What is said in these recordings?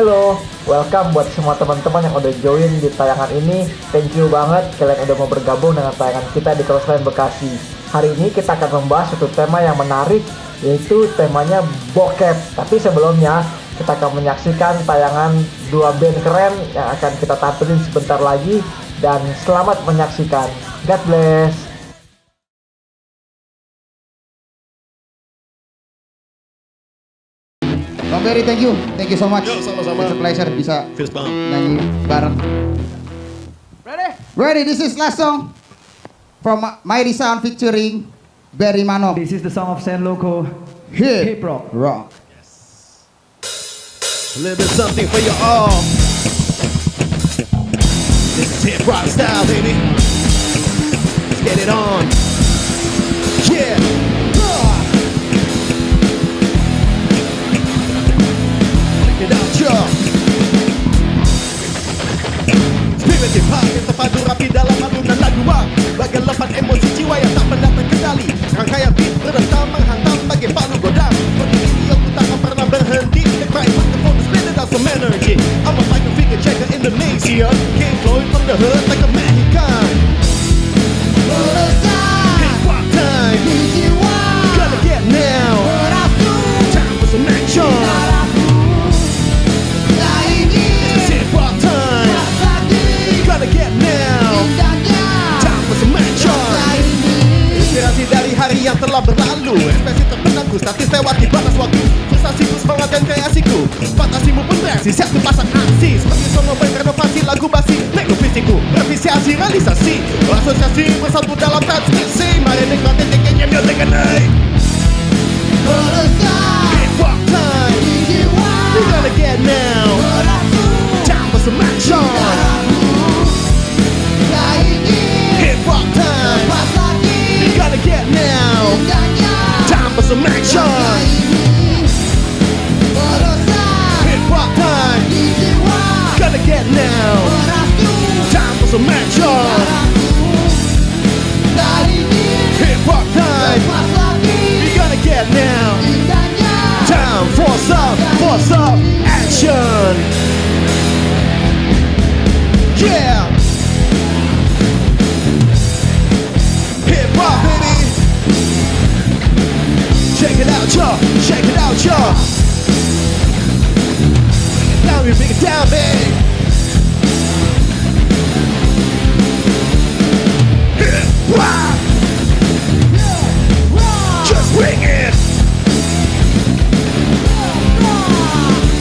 Halo, welcome buat semua teman-teman yang udah join di tayangan ini. Thank you banget kalian udah mau bergabung dengan tayangan kita di Crossline Bekasi. Hari ini kita akan membahas satu tema yang menarik, yaitu temanya bokep. Tapi sebelumnya, kita akan menyaksikan tayangan dua band keren yang akan kita tampilin sebentar lagi. Dan selamat menyaksikan. God bless. Bang Berry, thank you so much. Yo, sama-sama. It's a pleasure bisa Feels banget. nyanyi bareng. Ready, this is last song from Mighty Sound featuring Berry Manok. This is the song of San Loco, Hip Hip Rock. Rock. A little bit something for you all. This is hip rock style, baby. Let's get it on. Yeah. Check it out, yo. Spirit hip hop yang terpadu rapi dalam alunan lagu rock. Bagai lepat emosi jiwa yang tak pernah terkendali. Rangkaian beat berentam menghantam bagai palu godam. Seperti ini yang ku tak akan pernah berhenti. The cry microphone is split out some energy. I'm a mic figure checker Indonesia. Came flowing from the hood like a Mexican. Hip hop time. Gotta get now. Time for some action. This is hip hop time. Gotta get now. Time for some action. Inspirasi dari hari yang telah berlalu. Ekspresi terbenamku, statis lewati batas waktu. Sensasiku, semangat dan kreasiku. Fantasimu pun reaksi, siap dipasang aksi. Seperti solo band renovasi lagu basi. Nekrovisiku, revisiasi, realisasi. Asosiasi bersatu dalam transmisi. Mari nikmati tingginya music and night. Hip hop time. We gotta get now. Time for some action. Hip hop time. We gotta get now. Time for some action. Hip hop time. Gotta get now. Time for some action. Hip hop time. We gotta get now. Time for some action. Yeah. Hip hop, baby. Check it out, y'all. Check it out, y'all. Now we bring it down, baby. Hip hop. Just bring it.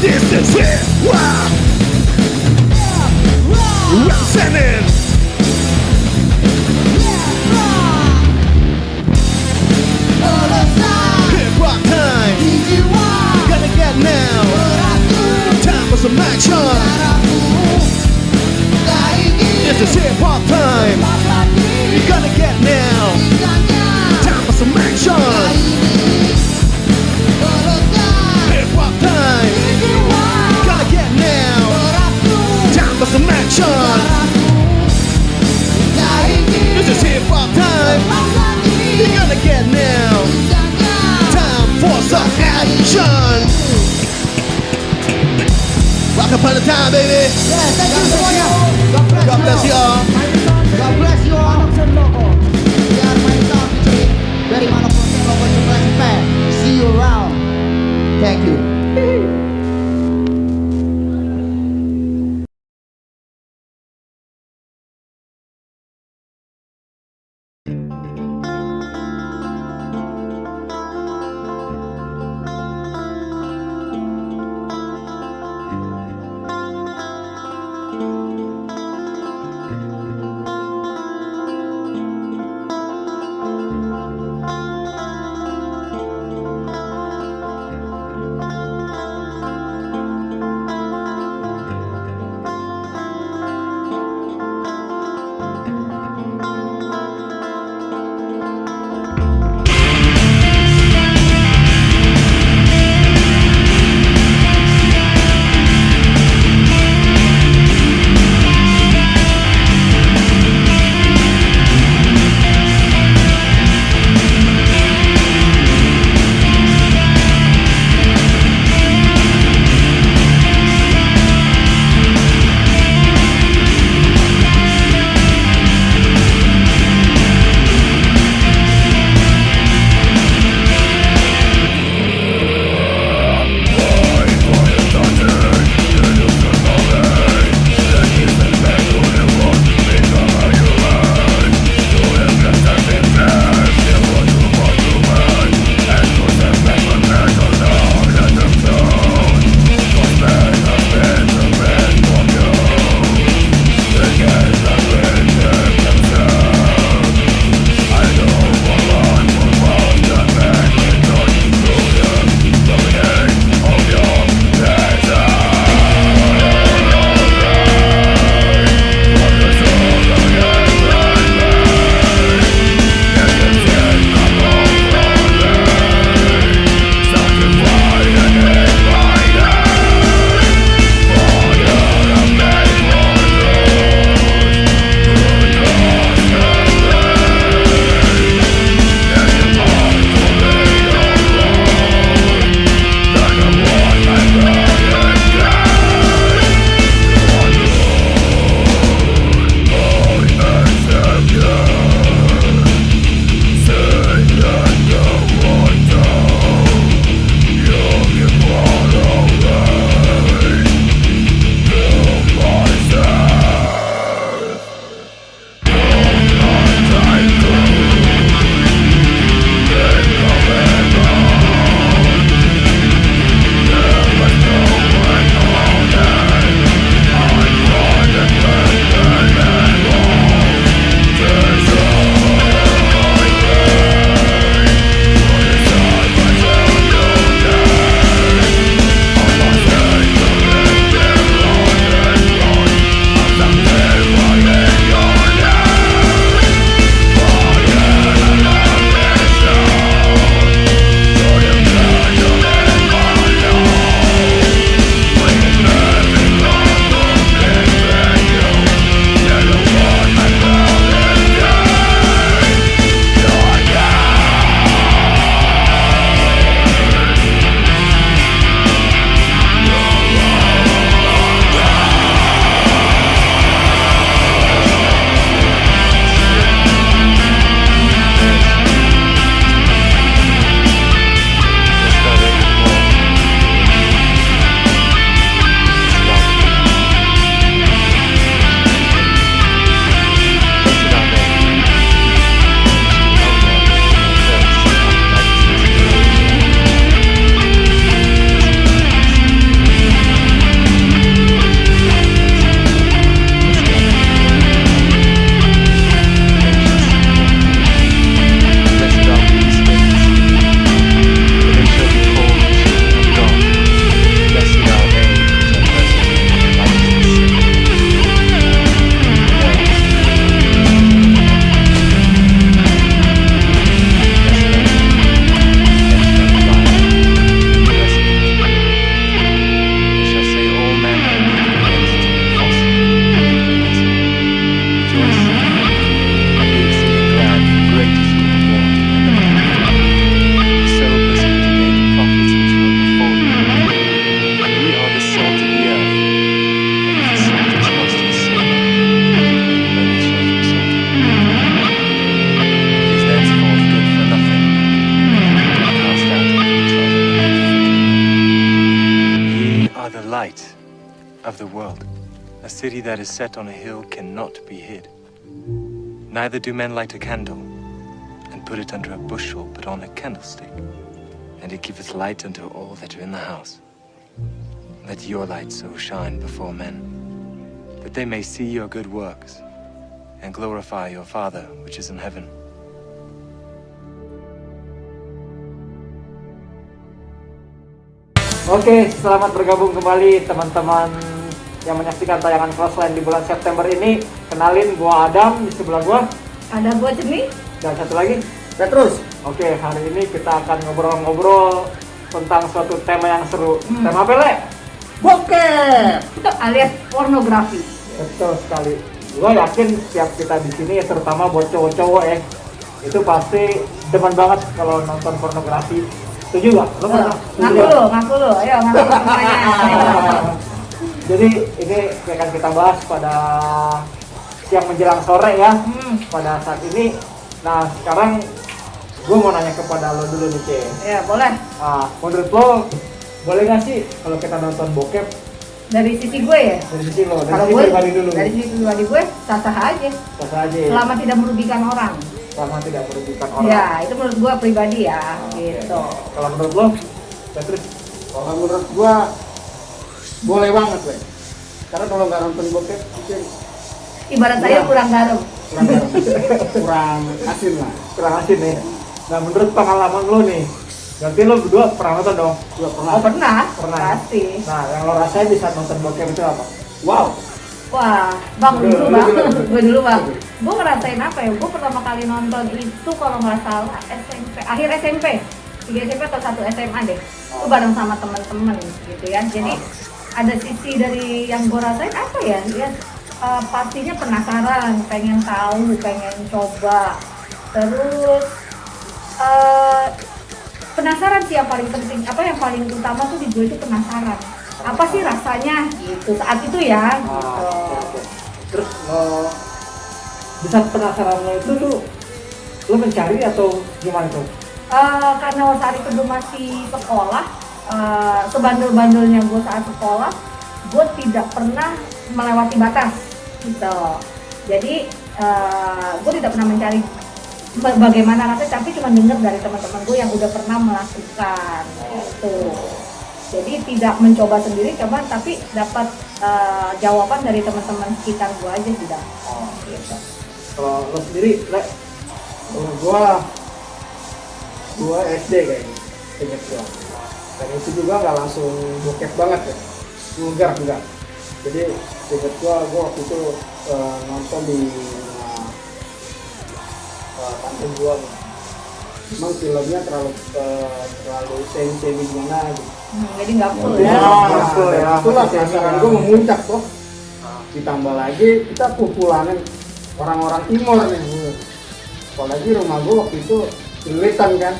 This is hip hop. Representing. Hip hop time. Gonna get now. Time for some action. This is hip hop time. You gonna get now. Time for some action. Hip hop time. Gonna get now. Time for some action. This is hip hop time. You gonna get now. Time for some action. Rock upon the time, baby. Thank you semuanya. God bless y'all. God bless you all. We are Mighty Sound featuring Berry Manok from San Loco, New Classic. See you around. Thank you. of the world. A city that is set on a hill cannot be hid. Neither do men light a candle and put it under a bushel, but on a candlestick, and it giveth light unto all that are in the house. Let your light so shine before men, that they may see your good works and glorify your Father which is in heaven. Oke, selamat bergabung kembali teman-teman yang menyaksikan tayangan Crossline di bulan September ini. Kenalin, gua Adam, di sebelah gua Ada gua Jemi. dan satu lagi. Petrus. Oke, hari ini kita akan ngobrol-ngobrol tentang suatu tema yang seru. Tema apa, Le? Bokep. alias pornografi. Betul sekali. Gua yakin setiap kita di sini, terutama buat cowok-cowok ya, itu pasti demen banget kalau nonton pornografi. Setuju nggak? Lo pernah? Ngaku lu, ayo ngaku semuanya. Jadi ini akan kita bahas pada siang menjelang sore ya, pada saat ini. Nah sekarang gue mau nanya kepada lo dulu nih, Ce. Ya boleh. Nah, menurut lo boleh nggak sih kalau kita nonton bokep Dari sisi gue ya. dari sisi lo, Kalau dari sisi gue, pribadi dulu? dari sisi pribadi gue sah-sah aja. Sah aja. Selama tidak merugikan orang. Selama tidak merugikan orang. Ya itu menurut gue pribadi ya, Oke. gitu. Kalau menurut lo, Petrus? Kalau menurut gua boleh banget, Le. Karena kalau nggak nonton bokep, mungkin Ibarat saya kurang garam. kurang kurang asin lah. Kurang asin nih. Nah menurut pengalaman lo nih, berarti lo berdua pernah nonton dong? Gua pernah. Oh pernah? Pernah. Pasti. Nah yang lo rasain di saat nonton bokep itu apa? Wow. Wah, bang Dulu, dulu bang, dulu. gue dulu bang. Gue ngerasain apa ya? Gue pertama kali nonton itu kalau nggak salah SMP, akhir SMP, 3 SMP atau 1 SMA deh. Itu bareng sama teman-teman gitu ya. Jadi ada sisi dari yang gue rasain apa ya? Ya pastinya penasaran, pengen tahu, pengen coba. Terus penasaran sih yang paling penting. Apa yang paling utama tuh di gue itu penasaran. Apa sih rasanya gitu saat itu ya gitu. Oke. Terus di saat penasaran lo itu tuh lo mencari atau gimana tuh? Karena saat itu gue masih sekolah, sebandel-bandelnya gue saat sekolah, gue tidak pernah melewati batas gitu. Jadi gue tidak pernah mencari bagaimana rasanya, tapi cuma dengar dari teman-teman gue yang udah pernah melakukan gitu. Jadi tidak mencoba sendiri, coba tapi dapat jawaban dari teman-teman sekitar gue aja sudah. Gitu. Kalau lo sendiri, Le? Kalau gua SD kayaknya, inget gua. Dan itu juga nggak langsung bokep banget ya, enggak. Jadi inget gua waktu itu nonton di tante gua. Emang filmnya terlalu semi gimana gitu. Jadi nggak full Ya, ya. betul ya. itulah Masih penasaran semi, gua ya. memuncak tuh. Ditambah lagi kita kumpulannya orang-orang timur nih. Apalagi rumah gua waktu itu kesulitan kan.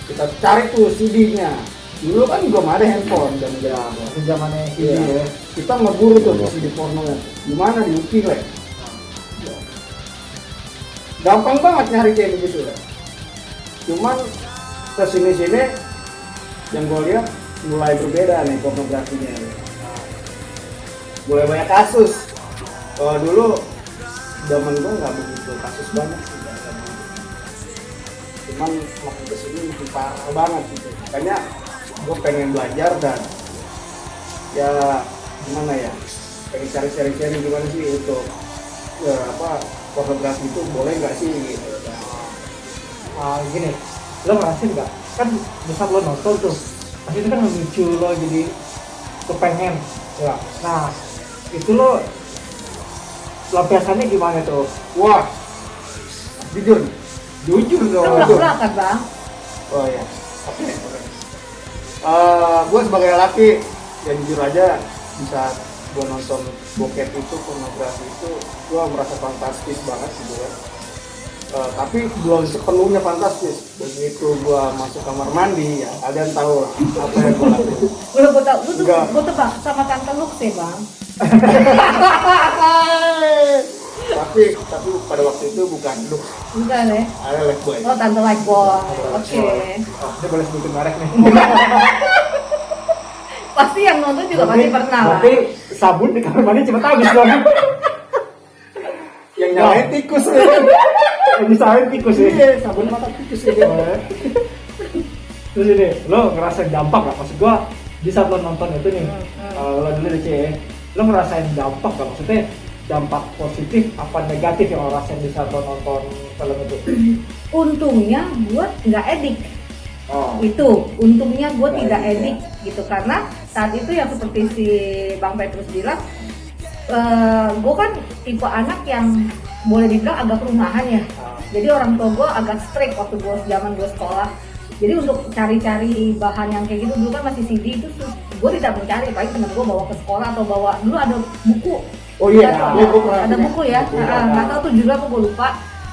Kita cari tuh CD-nya. Dulu kan belum ada handphone dan Itu zamannya CD iya. ya. Kita ngeburu tuh CD pornonya. Gimana di Uki Le? Gampang banget nyari kayak begitu Le. Cuman kesini-sini yang gue lihat mulai berbeda nih pornografinya. Mulai banyak kasus. Kalau dulu zaman gue nggak begitu kasus banyak sih. Cuman makin kesini makin parah banget gitu. Makanya gue pengen belajar dan ya gimana ya, pengen cari gimana sih untuk pornografi itu boleh nggak sih gitu. Gini, lo ngerasain nggak? Kan misal lo nonton tuh, pasti itu kan memicu lo jadi kepengen. Ya. Nah, itu lo lampiasannya gimana tuh? Wah, jujur dong. Itu belak-belakan bang. Oh ya, oke. Gue sebagai laki, ya jujur aja, bisa gue nonton bokep itu, pornografi itu, gue merasa fantastis banget gitu ya. Tapi belum sepenuhnya fantastis. Begitu gue masuk kamar mandi, ya kalian tahu lah apa yang gue lakuin. Gue tau, Enggak. gue tebak sama tante Lux ya bang. tapi pada waktu itu bukan look, Bukan ya? ada like boy. Oh tante Lifebuoy. Oke. Dia boleh sebutin merek nih. Pasti yang nonton juga pasti pernah lah. Berarti sabun di kamar mandi cepet habis dong. Yang nyalain tikus ya. Yang disahin tikus ya. Iya, sabun mata tikus ya. Terus ini, lo ngerasain dampak gak? Maksud gua di saat lo nonton itu nih, lo dulu deh Cie, lo ngerasain dampak gak? Maksudnya dampak positif apa negatif yang lo rasain di saat lo nonton film itu? Untungnya gue nggak edik. Oh. Itu untungnya gue Baik, tidak ya. edik gitu, karena saat itu yang seperti si Bang Petrus bilang, gue kan tipe anak yang boleh dibilang agak rumahan ya. Jadi orang tua gue agak strict waktu zaman gue sekolah. Jadi untuk cari-cari bahan yang kayak gitu dulu kan masih CD itu gue tidak mencari, paling temen gue bawa ke sekolah atau bawa dulu ada buku. Oh iya, Ada- iya, gua pernah ada punya. buku ya. Nggak tahu tuh judulnya apa gue lupa.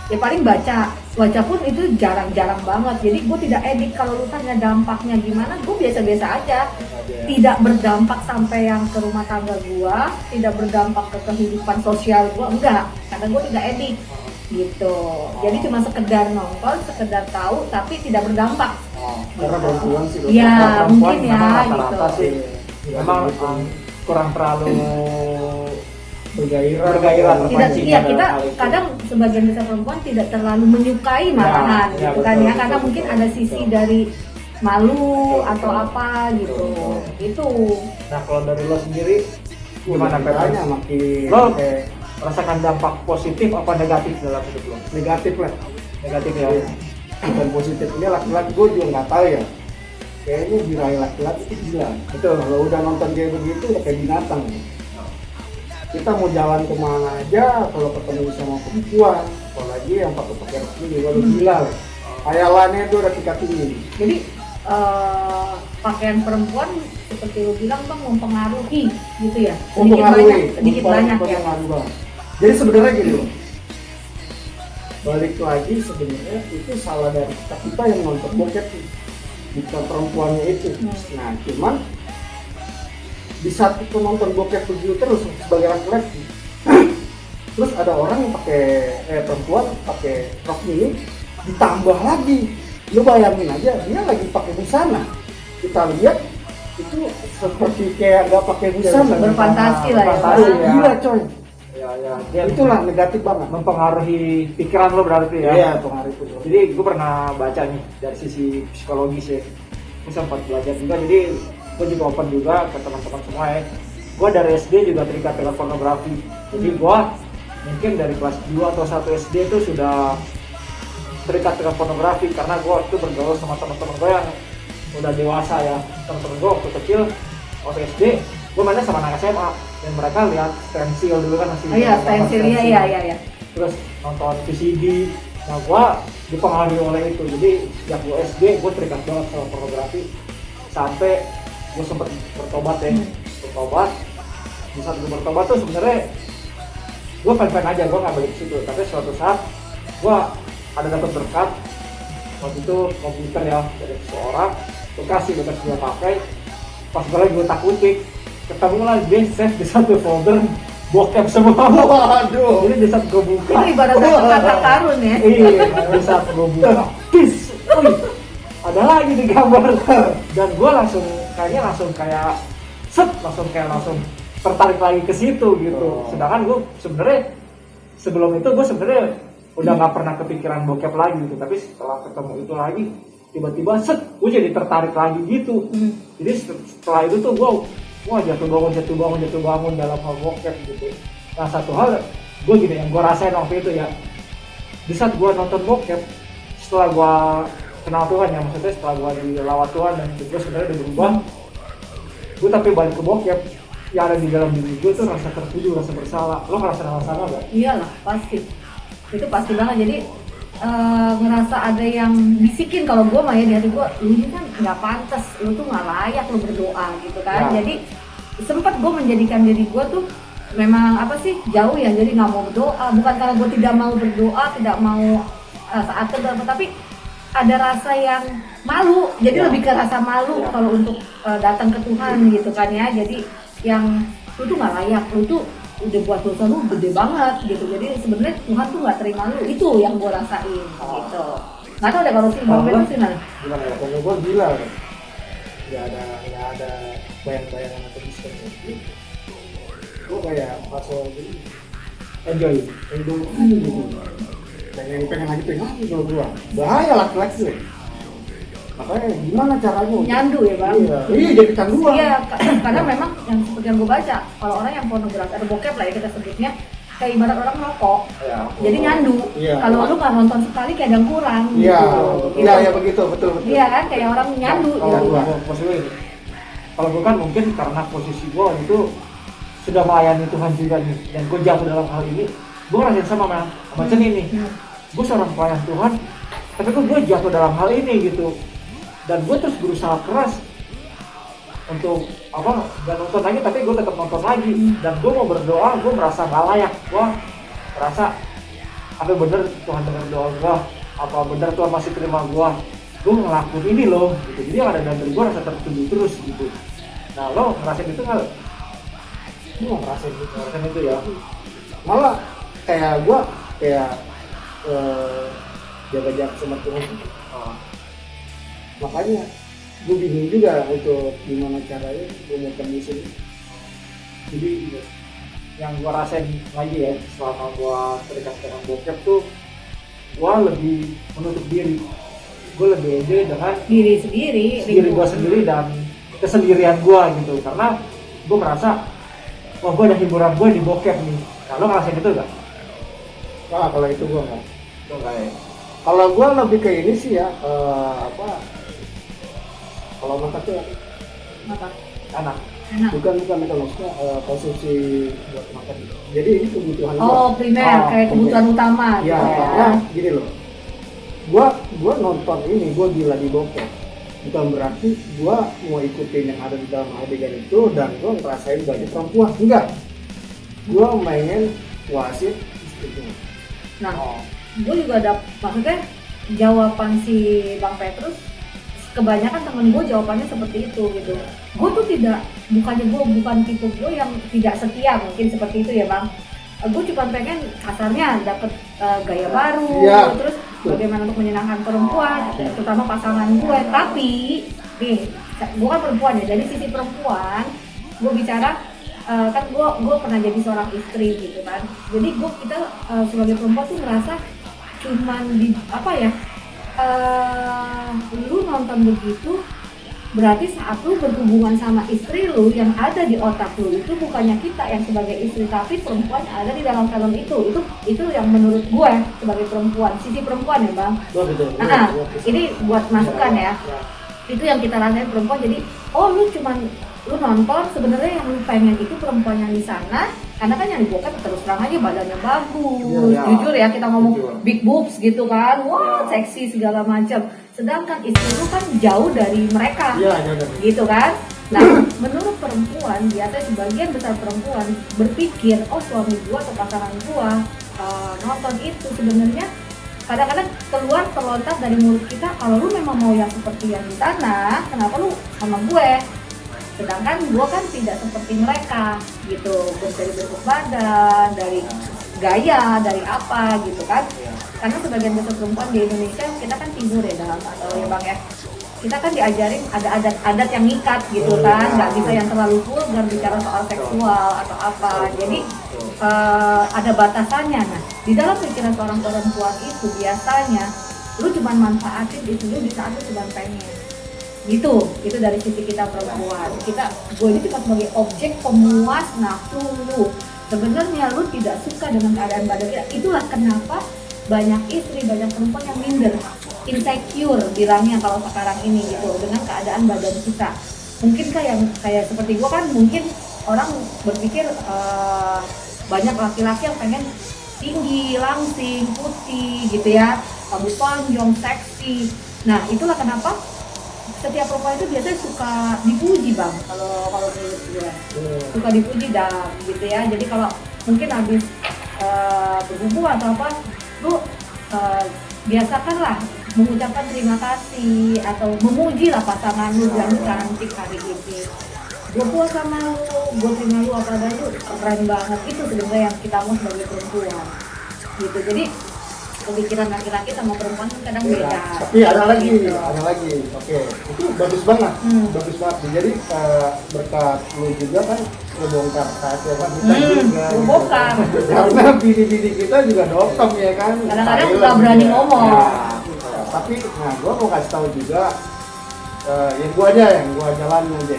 Ya paling baca pun itu jarang-jarang banget. Jadi gue tidak edik. Kalau lu tanya dampaknya gimana, gue biasa-biasa aja. Tidak berdampak sampai yang ke rumah tangga gue, tidak berdampak ke kehidupan sosial gue, enggak. Karena gue tidak edik gitu. Jadi cuma sekedar nonton, sekedar tahu, tapi tidak berdampak. Karena perempuan sih. Ya, Perempuan mungkin ya, memang rata-rata gitu. sih memang kurang terlalu bergairah. bergairah Tidak, terpancing iya dalam kita hal itu. kadang sebagian besar perempuan tidak terlalu menyukai malahan ya, gitu kan betul, ya, karena betul, mungkin betul, ada sisi betul. dari malu Betul, atau betul. apa gitu. Itu Nah kalau dari lo sendiri gimana Makanya Petrus? makin Lo kayak merasakan dampak positif apa negatif dalam hidup lo? negatif lah. Negatif ya. Iya. Bukan positif. Ini laki-laki gue juga nggak tahu ya. Kayaknya birahi laki-laki itu gila. Betul. Kalau udah nonton kayak begitu udah kayak binatang. Kita mau jalan kemana aja, kalau ketemu sama perempuan, apalagi yang pakai resmi juga udah gila lah. Hayalannya itu udah tingkat tinggi. jadi pakaian perempuan seperti lo bilang bang mempengaruhi gitu ya, sedikit banyak ya. Mempengaruhi. Jadi sebenarnya gini loh. Balik lagi sebenarnya itu salah dari kita yang nonton bokep nih. Bukan perempuannya itu. Nah, cuman di saat kita nonton bokep begitu terus sebagai laki-laki, terus ada orang yang pakai perempuan pakai rok mini, ditambah lagi, lu bayangin aja dia lagi pakai busana, kita lihat itu seperti kayak nggak pakai busana, Berfantasi lah ya. Berfantasi ya. gila coy, Ya, dia itulah negatif banget. mempengaruhi pikiran lo berarti ya. Iya, pengaruh itu. Jadi gue pernah baca nih dari sisi psikologis ya. Gue sempat belajar juga, jadi gue juga open juga ke teman-teman semua ya. Gue dari SD juga terikat dengan pornografi. Jadi gue mungkin dari kelas 2 atau 1 SD itu sudah terikat dengan pornografi karena gue waktu bergaul sama teman-teman gue yang udah dewasa ya. Teman-teman gue waktu kecil, waktu SD, gue mainnya sama anak SMA dan mereka lihat stensil dulu kan masih. Oh iya, stensilnya iya. Terus nonton VCD. Nah gua dipengaruhi oleh itu. Jadi sejak gua SD gua terikat banget sama pornografi sampai gua sempat bertobat ya. Bertobat. Di saat gua bertobat tuh sebenarnya gua fan-fan aja, gua nggak balik ke situ. Tapi suatu saat gua ada dapat berkat waktu itu komputer ya dari seseorang bekas dia pakai. Pas gua lagi gua takutik ketemu lah dia save di satu folder bokep semua. Waduh. Jadi di saat gue buka, Itu ibarat kata karun ya. iya, di saat gue buka, tis, ada lagi di gambar, dan gue langsung langsung tertarik lagi ke situ gitu. Sedangkan gue sebenarnya sebelum itu gue sebenarnya udah nggak pernah kepikiran bokep lagi gitu, tapi setelah ketemu itu lagi tiba-tiba gue jadi tertarik lagi gitu. Jadi setelah itu tuh gue jatuh bangun dalam hal bokep gitu. Nah satu hal gue gini yang gue rasain waktu itu ya, di saat gue nonton bokep setelah gue kenal Tuhan ya, maksudnya setelah gue dilawat Tuhan dan hidup gue sebenarnya udah berubah, gue tapi balik ke bokep yang ada di dalam diri gue tuh rasa tertuju, rasa bersalah. Lo ngerasa hal sama gak? Iyalah pasti, itu pasti banget. Jadi ngerasa ada yang bisikin kalau gue mah ya di hati gue, lu ini kan nggak pantas, lu tuh nggak layak lu berdoa gitu kan. Ya. Jadi sempat gue menjadikan diri gue tuh memang jauh ya, jadi nggak mau berdoa, bukan karena gue tidak mau berdoa, tidak mau saat berdoa, tapi ada rasa yang malu, jadi lebih ke rasa malu kalau untuk datang ke Tuhan gitu kan ya. Jadi yang lu tuh nggak layak, lu tuh udah buat dosa lu gede banget gitu. Jadi sebenarnya Tuhan tuh nggak terima lu, itu yang gue rasain gitu. Nggak tahu deh kalau si Bang Petrus gimana? Gimana ya? Kalau gue gila, nggak ada bayang-bayangan atau bisa gitu. Gue kayak pas gini enjoy gitu. Pengen lagi kalau gue bahaya laki-laki tuh. Makanya gimana caranya? Nyandu ya bang? Iya jadi canduan. Iya, karena memang yang seperti yang gue baca, kalau orang yang pornografi atau bokep lah ya kita sebutnya, kayak ibarat orang merokok, jadi nyandu. Iya. Kalau lu nggak nonton sekali kayak ada yang kurang. Iya, gitu. iya begitu, betul. Iya kan, kayak orang nyandu. Kalau gitu. gua maksudnya ini, kalau gua kan mungkin karena posisi gua itu sudah melayani Tuhan juga nih, dan gua jatuh dalam hal ini, gua ngerasain sama Chen ini. Gua seorang pelayan Tuhan, tapi gua jatuh dalam hal ini gitu, dan gua terus berusaha keras untuk gak nonton lagi, tapi gue tetap nonton lagi. Dan gue mau berdoa, gue merasa gak layak. Gue merasa apa bener Tuhan dengar doa gue, apa bener Tuhan masih terima gue ngelakuin ini loh gitu. Jadi yang ada dalam diri gue rasa tertuju terus gitu. Nah lo ngerasain itu nggak? Gue ngerasain itu ya. Malah kayak gue jaga jarak sama Tuhan. Makanya gue bingung juga untuk gimana caranya gue mau tembus ini. Jadi yang gue rasain lagi ya selama gue terikat dengan bokep tuh, gue lebih menutup diri. Gue lebih enjoy dengan Diri sendiri gue sendiri dan kesendirian gue gitu, karena gue merasa wah gue ada hiburan gue di bokep nih. Nah lo ngerasain itu gak? Nah kalau itu gue nggak. Lo nggak ya? Kalau gue lebih ke ini sih ya kalau makan tuh apa? Anak. Enak. bukan itu maksudnya konsumsi buat makan. Jadi ini kebutuhan Oh primer, kayak kebutuhan utama ya, gitu ya. karena gini loh, gua nonton ini, gua gila di bokep, bukan berarti gua mau ikutin yang ada di dalam adegan itu dan gua ngerasain banyak perempuan, enggak. Gua pengen puasin istrinya. Nah, gue juga ada, maksudnya jawaban si Bang Petrus, kebanyakan temen gue jawabannya seperti itu gitu. Gue tuh bukan tipe gue yang tidak setia, mungkin seperti itu ya Bang. Gue cuma pengen kasarnya dapet gaya baru, Ya, terus bagaimana untuk menyenangkan perempuan, terutama pasangan gue. Tapi nih, gue kan perempuan ya, dari sisi perempuan gue bicara, kan gue pernah jadi seorang istri gitu kan. Jadi kita sebagai perempuan tuh ngerasa cuman lu nonton begitu, berarti saat lu berhubungan sama istri lu, yang ada di otak lu itu bukannya kita yang sebagai istri, tapi perempuan yang ada di dalam film itu yang menurut gue sebagai perempuan, sisi perempuan ya Bang. Betul. Nah, ini buat masukan ya. Itu yang kita rasain perempuan. Jadi lu nonton, sebenarnya yang lu pengen itu perempuan yang di sana, karena kan yang di bokep terus terang aja badannya bagus, jujur ya kita ngomong big boobs gitu kan, wah seksi segala macam. Sedangkan istri lu kan jauh dari mereka, gitu kan. Nah, menurut perempuan, biasanya sebagian besar perempuan berpikir, oh suami gua atau pasangan gua nonton itu, sebenarnya kadang-kadang keluar terlontar dari mulut kita, kalau lu memang mau yang seperti yang di sana, kenapa lu sama gue? Sedangkan gue kan tidak seperti mereka gitu, dari bentuk badan, dari gaya, dari apa gitu kan. Karena sebagian besar perempuan di Indonesia, kita kan timur ya dalam atau ya Bang ya, kita kan diajarin ada adat-adat yang ngikat gitu kan, nggak bisa yang terlalu vulgar bicara soal seksual atau apa. Jadi ada batasannya. Nah, di dalam pikiran seorang perempuan itu biasanya lu cuma manfaatin itu lu di saat lu cuma pengen. Gitu, itu dari sisi kita perempuan. Gue ini cuma sebagai objek pemuas nafsu lu. Sebenarnya lu tidak suka dengan keadaan badan kita. Itulah kenapa banyak istri, banyak perempuan yang minder, insecure bilangnya kalau sekarang ini gitu dengan keadaan badan kita. Mungkinkah yang kayak seperti gue kan, mungkin orang berpikir banyak laki-laki yang pengen tinggi, langsing, putih gitu ya, rambut panjang, seksi. Nah, itulah kenapa setiap perempuan itu biasanya suka dipuji Bang, kalau menurut gue suka dipuji dan gitu ya. Jadi kalau mungkin habis berhubungan atau apa, lu biasakanlah mengucapkan terima kasih atau memuji lah pasangan lu yang cantik hari ini. Gue puas sama lu, gue terima lu apa adanya, itu keren banget. Itu sebenarnya yang kita mau sebagai perempuan gitu. Jadi pemikiran laki-laki sama perempuan kan kadang beda. Tapi ada lagi, Gitu. Oke, itu bagus banget, bagus banget. Jadi berkat lu juga kan ngebongkar rahasia wanita juga. Bongkar. Karena bini-bini kita juga dokem ya kan. Kadang-kadang Silent nggak berani ya. ngomong. Tapi, gua mau kasih tahu juga, yang gua jalanin aja.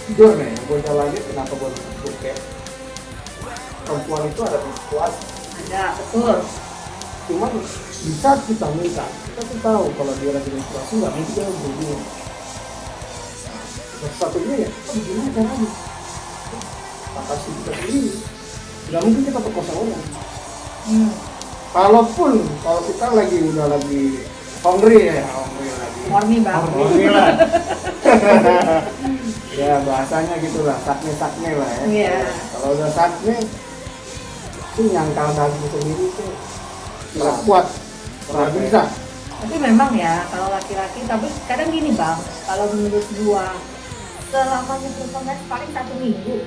Jujur nih, yang gua jalanin kenapa gua bokep. Perempuan itu ada menstruasi. Ada, betul. Cuman bisa kita minta, kita tuh tahu kalau dia lagi menstruasi nggak mungkin dia berhubungan. Nah, satunya ya, gimana caranya? Apa sih kita sendiri? Nggak mungkin kita perkosa orang. Kalau kita udah lagi hungry lagi. Horny bang. Hungry lah. Ya bahasanya gitulah, sakne lah ya. Iya. Kalau udah sakne, itu nyangkal daging sendiri tuh nggak kuat, nggak bisa. Tapi memang ya kalau laki-laki, tapi kadang gini bang, kalau menurut gua selamanya performance paling 1 minggu,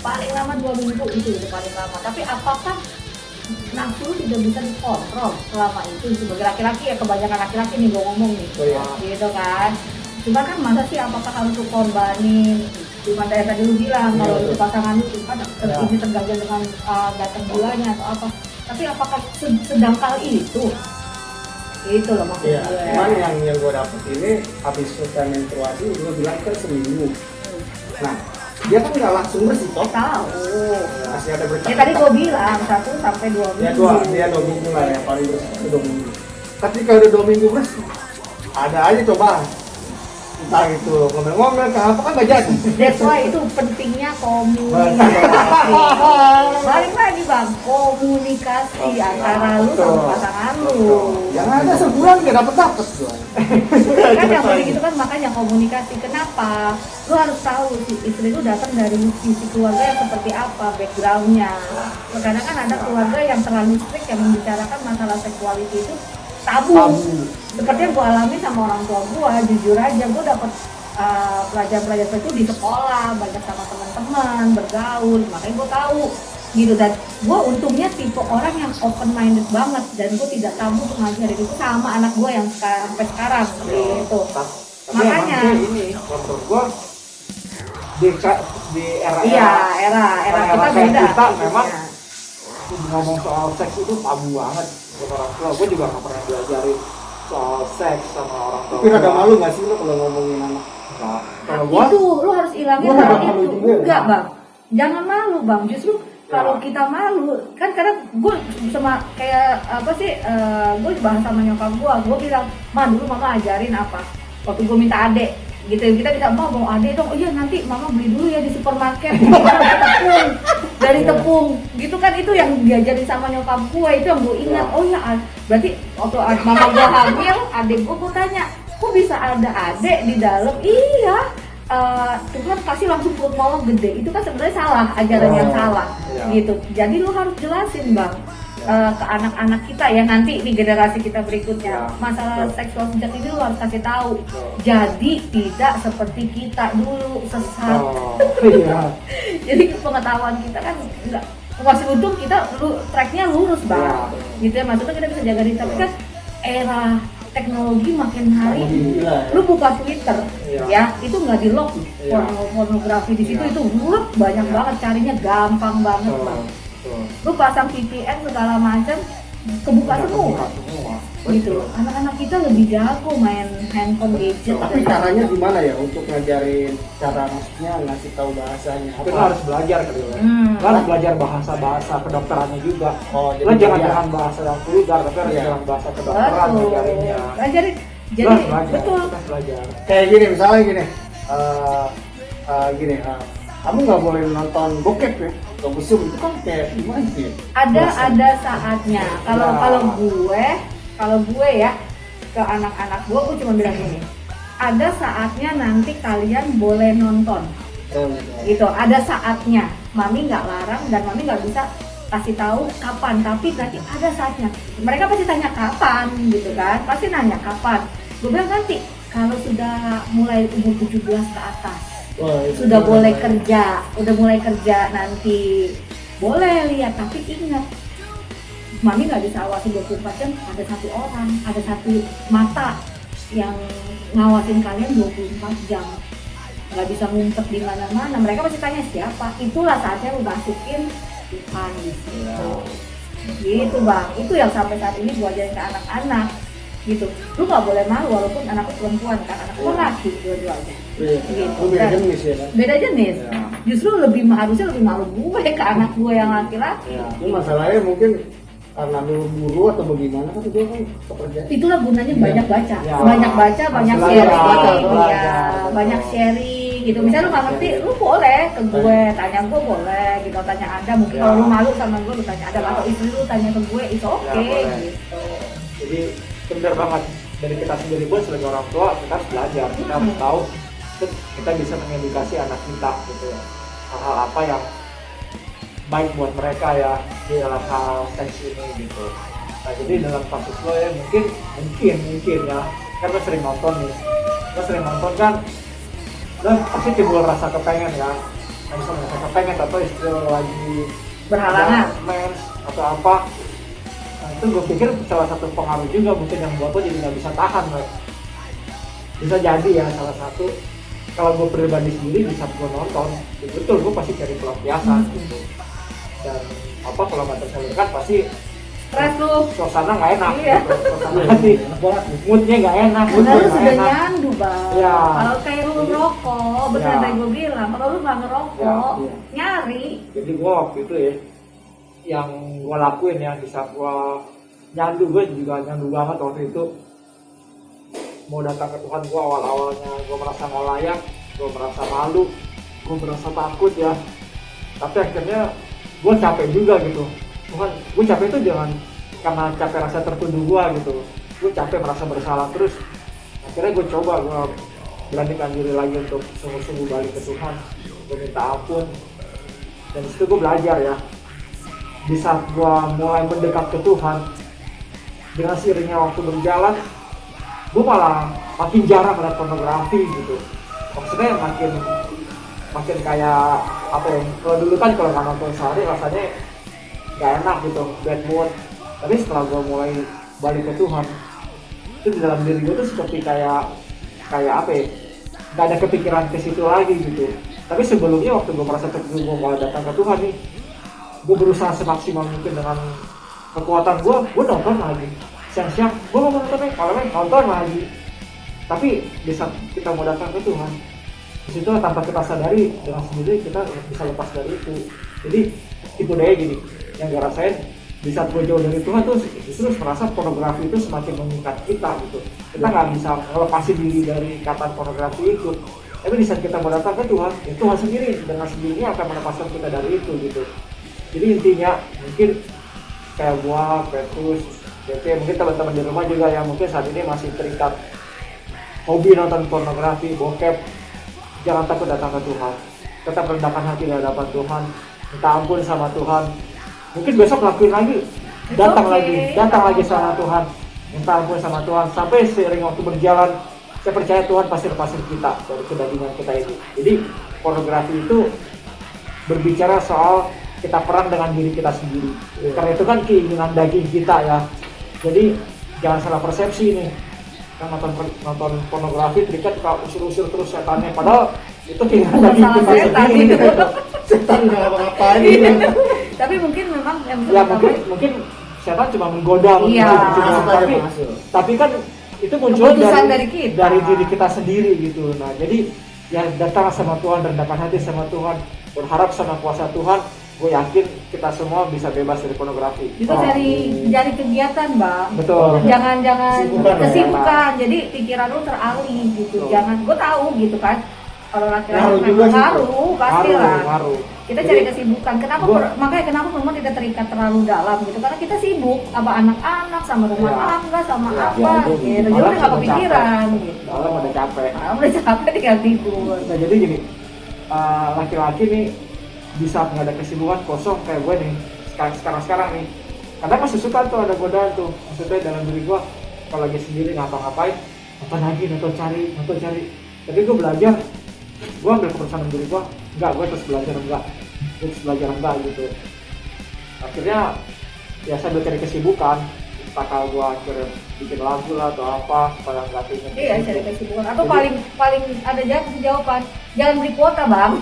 paling lama 2 minggu itu udah paling lama. Tapi apakah nafsu tidak bisa dikontrol selama itu? Sebagai laki-laki ya, kebanyakan laki-laki nih gua ngomong nih, Oh, iya. gitu kan. Cuma kan masa sih apakah harus lu korbanin? Cuma dari tadi lu bilang kalau itu pasangan lu kan ini terganjal dengan datang bulannya atau apa. Tapi apakah sedangkal itu? Itu loh maksud Iya, gue. cuman yang gue dapet ini habis selesai menstruasi, gue bilang kan seminggu. Nah, dia kan nggak langsung bersih toh. Tahu. Masih ada berkat. Ya tadi gue bilang 1 sampai 2 Ya minggu. dia 2 minggu lah ya paling bersih itu 2 minggu. Ketika udah 2 minggu bersih, ada aja cobaan. Entah itu ngomel-ngomel, apa kan nggak jadi. That's why itu pentingnya komunikasi. Balik lagi bang, komunikasi antara lu sama pasangan lu. Yang ada sebulan nggak dapet tuh. Kan yang penting itu kan makanya komunikasi. Kenapa? Lu harus tahu si istri lu datang dari sisi keluarga yang seperti apa, backgroundnya. Kadang kan ada keluarga yang terlalu strict yang membicarakan masalah seksualiti itu tabu. Seperti yang gue alami sama orang tua gue, jujur aja gue dapet pelajaran-pelajaran itu di sekolah, banyak sama teman-teman, bergaul, makanya gue tahu gitu. Dan gue untungnya tipe orang yang open minded banget, dan gue tidak tabu untuk ngajarin itu sama anak gue yang sampai sekarang gitu. Makanya ini menurut gua di era era kita beda. Kita memang Iya. ngomong soal seks itu tabu banget buat orang tua. Gue juga nggak pernah diajarin soal seks sama orang tua. tapi rada malu nggak sih lo kalau ngomongin anak? Nah, Kalau gua Itu lu harus ilangin gua hal nggak malu itu. juga. Enggak bang, jangan malu bang. Justru kalau kita malu, kan kadang gue sama kayak apa sih? Gue bahas sama nyokap gue bilang, ma dulu mama ajarin apa? Waktu gue minta adek, gitu kita bisa mau bawa adek dong. Oh iya nanti mama beli dulu ya di supermarket. Dari tepung, gitu kan itu yang diajarin sama nyokap gue, itu yang gue ingat. Oh ya, berarti waktu mama gue hamil, adek gue tanya, kok bisa ada adek di dalam? Iya. Tuhan pasti langsung perut mama gede, itu kan sebenarnya salah, ajaran yang salah gitu. Jadi lu harus jelasin bang ke anak-anak kita ya, nanti di generasi kita berikutnya masalah seksual sejak ini lu harus kasih tahu. Jadi tidak seperti kita dulu sesat. Jadi pengetahuan kita kan enggak, masih untung kita tracknya lurus bang gitu ya, maksudnya kita bisa jaga diri. Tapi kan era teknologi makin hari, lu buka Twitter ya, itu nggak di lock pornografi di situ, itu banyak banget carinya, gampang banget bang. Lu pasang VPN segala macam, kebuka semua. Gitu. Anak-anak kita lebih jago main handphone gadget. tapi caranya gimana ya untuk ngajarin cara, maksudnya ngasih tahu bahasanya? kita harus belajar kali ya. Lo harus belajar bahasa kedokterannya juga. Oh, Lo jangan dengan bahasa yang vulgar, tapi harus dengan bahasa kedokteran ngajarinnya. Ajarin. Lo Jadi harus belajar, betul. kita harus belajar. Kayak gini, misalnya gini, kamu nggak boleh nonton bokep ya, nggak busuk, itu kan kayak gimana sih? Ada saatnya. Kalau gue ya ke anak-anak gue cuma bilang gini, ada saatnya nanti kalian boleh nonton gitu, ada saatnya. Mami nggak larang dan mami nggak bisa kasih tahu kapan, tapi nanti ada saatnya. Mereka pasti tanya kapan gitu kan, pasti nanya kapan. Gue bilang nanti kalau sudah mulai umur 17 ke atas, sudah boleh kerja, udah mulai kerja nanti boleh lihat, tapi ingat mami nggak bisa awasin 24 jam, ada satu orang, ada satu mata yang ngawasin kalian 24 jam, nggak bisa ngumpet di mana-mana. Mereka pasti tanya siapa. Itulah saatnya lu masukin Tuhan di situ. Gitu bang, itu yang sampai saat ini gua ajarin ke anak-anak gitu. Lu nggak boleh malu walaupun anakku perempuan kan, anakku laki dua-duanya. Gitu. Beda jenis ya kan? Beda jenis. Justru harusnya lebih malu gue ke anak gue yang laki-laki. Ini masalahnya mungkin karena lu guru atau bagaimana kan gue kan pekerja. Itulah gunanya banyak baca, Ya. banyak baca, banyak Belajar, sharing, belajar. ya, banyak sharing gitu. Misalnya lu nggak ngerti, lu boleh ke gue, tanya gue boleh gitu, tanya Anda mungkin Ya. kalau lu malu sama gue, lu tanya Ada atau istri lu tanya ke gue, itu oke boleh. gitu. Jadi benar banget, dari kita sendiri pun sebagai orang tua kita harus belajar, kita harus tahu, terus kita bisa mengedukasi anak kita gitu ya, hal-hal apa yang baik buat mereka ya di dalam hal seks ini gitu. Nah jadi dalam kasus lo ya mungkin ya, kan lo sering nonton nih, lo sering nonton kan, lo pasti timbul rasa kepengen ya, misalnya rasa kepengen atau istri lo lagi Berhalangan. mens atau apa. Nah itu gue pikir salah satu pengaruh juga mungkin yang buat lo jadi nggak bisa tahan lo. Bisa jadi ya salah satu. Kalau gue pribadi sendiri di saat gue nonton, ya betul gue pasti cari pelampiasan gitu. Dan apa kalau nggak tersalurkan pasti Stres lu. suasana nggak enak, Iya. gitu. Suasana hati, moodnya nggak enak, Karena lu nggak sudah enak. nyandu bang. Ya. Kalau kayak lu ngerokok, betul Ya. yang gue bilang, kalau lu nggak ngerokok, Ya. nyari. Jadi gue waktu itu ya, yang gue lakuin ya di saat gue nyandu, gue juga nyandu banget waktu itu. Mau datang ke Tuhan, gue awal-awalnya gue merasa nggak layak, gue merasa malu, gue merasa takut ya. Tapi akhirnya gue capek juga gitu. Tuhan, gue capek itu jangan karena capek rasa tertuduh gue gitu. Gue capek merasa bersalah terus. Akhirnya gue coba, gue beranikan diri lagi untuk sungguh-sungguh balik ke Tuhan. Gue minta ampun. Dan disitu gue belajar ya. Di saat gue mulai mendekat ke Tuhan, dengan seiringnya waktu berjalan, gue malah makin jarang melihat pornografi gitu. Maksudnya makin kayak apa ya? Kalau dulu kan kalau nggak nonton sehari rasanya nggak enak gitu, bad mood. Tapi setelah gue mulai balik ke Tuhan, itu di dalam diri gue tuh seperti kayak apa ya? Nggak ada kepikiran ke situ lagi gitu. Tapi sebelumnya waktu gue merasa tertuduh, gue mau datang ke Tuhan nih, gue berusaha semaksimal mungkin dengan kekuatan gue nonton lagi. Siang-siang gue mau nonton malamnya nonton lagi. Tapi di saat kita mau datang ke Tuhan, di situ tanpa kita sadari dengan sendiri kita bisa lepas dari itu. Jadi tipu daya gini, yang gue rasain di saat gue jauh dari Tuhan tuh justru merasa pornografi itu semakin mengikat kita gitu. Kita nggak bisa ngelepasin diri dari ikatan pornografi itu. Tapi di saat kita mau datang ke Tuhan, ya Tuhan sendiri dengan sendirinya akan melepaskan kita dari itu gitu. Jadi intinya mungkin kayak gua, Petrus, BP, mungkin teman-teman di rumah juga yang mungkin saat ini masih terikat hobi nonton pornografi, bokep, jangan takut datang ke Tuhan. Tetap rendahkan hati di hadapan Tuhan, minta ampun sama Tuhan. Mungkin besok lakuin lagi, datang lagi sama Tuhan, minta ampun sama Tuhan. Sampai seiring waktu berjalan, saya percaya Tuhan pasti lepasin kita dari kedagingan kita ini. Jadi pornografi itu berbicara soal kita perang dengan diri kita sendiri. Karena itu kan keinginan daging kita ya. Jadi jangan salah persepsi nih. Kan nonton pornografi terikat suka usir-usir terus setannya. Padahal itu keinginan daging Salah kita setan sendiri. itu. Setan nggak apa-ngapain. Tapi mungkin memang yang Ya mungkin setan cuma menggoda, Iya. tapi kan itu muncul Keputusan dari kita. dari diri kita sendiri gitu. Nah jadi ya datang sama Tuhan, rendahkan hati sama Tuhan, berharap sama kuasa Tuhan. Gue yakin kita semua bisa bebas dari pornografi. Itu dari kegiatan, Bang. Betul. Jangan Kesibukan, kesibukan. Jadi pikiran lu teralih gitu. Betul. Jangan, gue tahu gitu kan. Kalau Ngaruh laki-laki juga sih, ngaruh, pasti lah. Ngaruh. Kita Jadi, cari kesibukan. Kenapa? gua- Makanya kenapa memang tidak terikat terlalu dalam gitu? Karena kita sibuk sama anak-anak, sama rumah Ya. tangga, sama Ya, apa ya, gitu. Jadi malah udah nggak udah kepikiran gitu. Malam udah capek. Malam udah capek tinggal tidur. Nah jadi gini, laki-laki nih di saat nggak ada kesibukan kosong kayak gue nih sekarang nih, kadang masih suka tuh ada godaan tuh, maksudnya dalam diri gue kalau lagi sendiri ngapa-ngapain, apa lagi nonton cari, tapi gue belajar, gue ambil keputusan dalam diri gue, gue terus belajar enggak gitu. Akhirnya ya sambil cari kesibukan, bakal gua akhirnya bikin lagu lah atau apa supaya nggak inget. Iya, cari kesibukan. Atau paling ada jawaban, jangan beli kuota bang.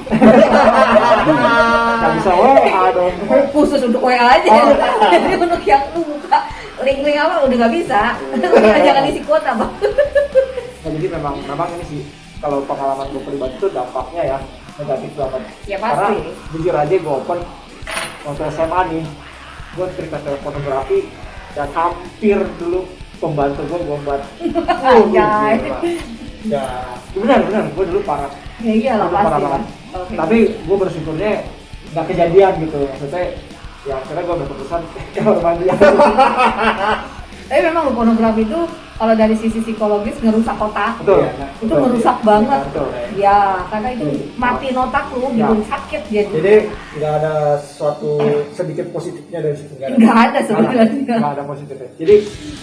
Nggak bisa WA dong. Khusus untuk WA aja. Jadi untuk yang lu buka link-link apa udah nggak bisa. Jangan isi kuota bang. Nah, jadi memang ini sih kalau pengalaman gue pribadi itu dampaknya ya negatif banget. Ya pasti. Karena jujur aja gue open waktu SMA nih, gue cerita soal fotografi dan hampir dulu pembantu gue buat. Anjay. Ya benar gue dulu parah. Ya iyalah Dulu parah pasti. banget. Oke. Tapi gue bersyukurnya nggak kejadian gitu. Maksudnya ya akhirnya gue berkeputusan kamar mandi. Tapi memang pornografi itu kalau dari sisi psikologis ngerusak otak. Betul. Itu ngerusak banget. Betul. Ya, karena itu matiin otak lu, bikin sakit jadi. Jadi nggak ada sesuatu sedikit positifnya dari situ. Nggak ada sebenarnya. Nggak ada positifnya. Jadi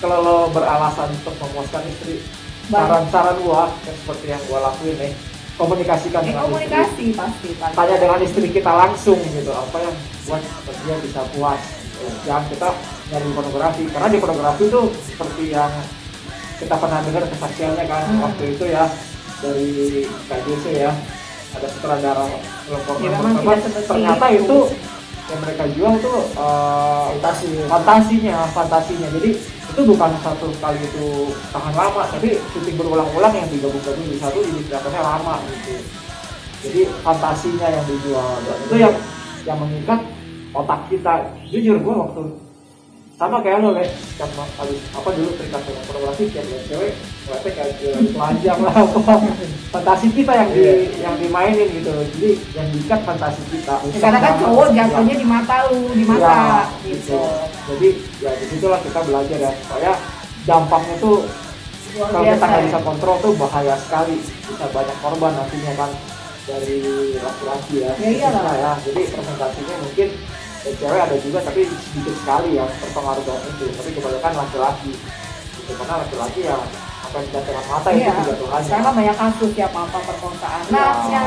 kalau lo beralasan untuk memuaskan istri, Baik. saran gua yang seperti yang gua lakuin nih, komunikasikan dengan istri. Pasti. Tanya dengan istri kita langsung gitu, apa yang buat dia bisa puas. Jangan kita nyari pornografi, karena di pornografi itu seperti yang kita pernah dengar kesaksiannya kan waktu itu ya dari KJC ya, ada sutradara film porno Ya, memang pertama, tidak seperti ternyata itu yang mereka jual tuh fantasinya. Jadi itu bukan satu kali itu tahan lama, tapi syuting berulang-ulang yang digabung-gabung di satu jadi kelihatannya lama gitu. Jadi fantasinya yang dijual, dan itu yang mengikat otak kita. Jujur gue waktu sama kayak lo Le, sama habis apa dulu terikat dengan pornografi kayak lihat cewek ngeliatnya kayak telanjang lah apa. Fantasi kita yang dimainin gitu, jadi yang diikat fantasi kita. Ya, karena kan cowok jatuhnya di mata lu, di mata Ya, gitu. Jadi ya disitulah kita belajar ya, supaya dampaknya tuh Luar kalau kita biasa nggak ya. bisa kontrol tuh bahaya sekali, bisa banyak korban nantinya kan dari laki-laki ya. Ya iyalah. Khususnya ya. Jadi presentasinya mungkin cewek ada juga tapi sedikit sekali ya terpengaruh dengan itu, tapi kebanyakan laki-laki gitu, karena laki-laki ya apa yang dilihat dengan mata itu Iya, juga Tuhannya. sekarang kan banyak kasus ya apa perkosaan Iya, anaknya,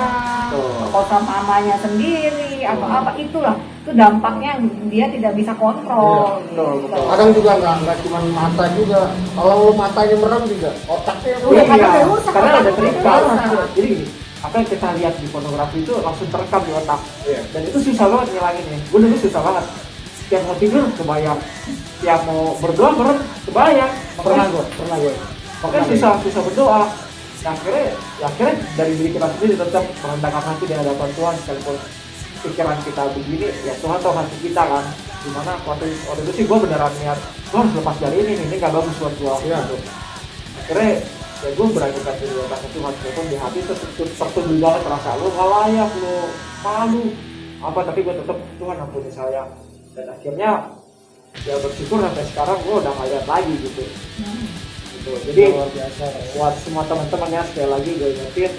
betul. perkosa mamanya sendiri, atau apa itulah, itu dampaknya dia tidak bisa kontrol. Iya, betul, gitu. betul. Kadang juga nggak cuma mata juga. Kalau matanya merem juga otaknya Iya, karena udah rusak, karena otak ada lu terikat. udah rusak. Jadi gini, apa yang kita lihat di pornografi itu langsung terekam di otak. Iya. Dan itu susah banget ngilanginnya. Gue dulu susah banget. Tiap mau tidur kebayang, tiap mau berdoa kebayang. pernah gue. Makanya susah berdoa. Nah, akhirnya dari diri kita sendiri tetap merendahkan hati di hadapan Tuhan, sekalipun pikiran kita begini, ya Tuhan tahu hati kita kan. Dimana waktu itu sih gue beneran niat, gue harus lepas dari ini nggak bagus buat gue. Iya. Gitu. Akhirnya ya gue beranikan diri hadapan Tuhan, walaupun di hati itu tertuju banget rasa lu nggak layak, lu malu apa, tapi gue tetap Tuhan ampuni saya. Dan akhirnya ya bersyukur sampai sekarang gue udah nggak lihat lagi gitu. Gitu. Jadi Luar biasa. buat semua teman-teman ya, sekali lagi gue ingetin,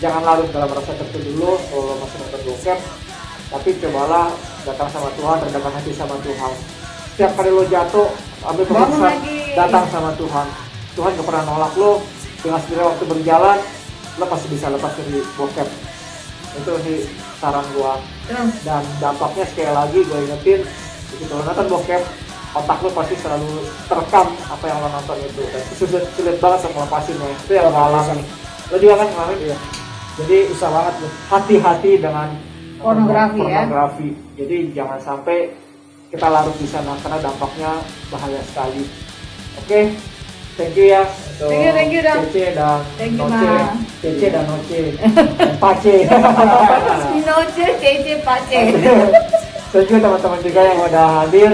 jangan larut dalam rasa tertuju dulu kalau lo masih nonton bokep, tapi cobalah datang sama Tuhan, rendahkan hati sama Tuhan. Setiap kali lo jatuh, ambil Bangun keputusan, lagi. datang sama Tuhan. Tuhan gak pernah nolak lo, dengan sendiri waktu berjalan lo pasti bisa lepas dari bokep. Itu sih saran gue. Terus, Dan dampaknya sekali lagi gue ingetin, begitu lo nonton bokep, otak lo pasti selalu terekam apa yang lo nonton itu, dan sulit banget untuk melepasinnya. Itu yang gue alami. Lo juga kan ngalamin ya. Jadi Susah banget loh. hati-hati dengan Pornografi, ya. Jadi jangan sampai kita larut di sana karena dampaknya bahaya sekali. Oke, thank you ya untuk Thank you, Dam. Cece dan Thank you, Noce. Ma. Cece dan Noce. Dan Pace. Noce, Cece, Pace. Thank you teman-teman juga yang udah hadir.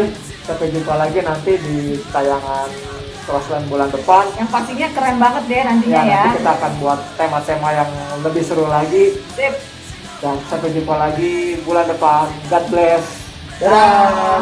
Sampai jumpa lagi nanti di tayangan Crossland bulan depan. Yang pastinya keren banget deh nantinya ya. Nanti kita akan buat tema-tema yang lebih seru lagi. Sip. Dan sampai jumpa lagi bulan depan. God bless. Dadah.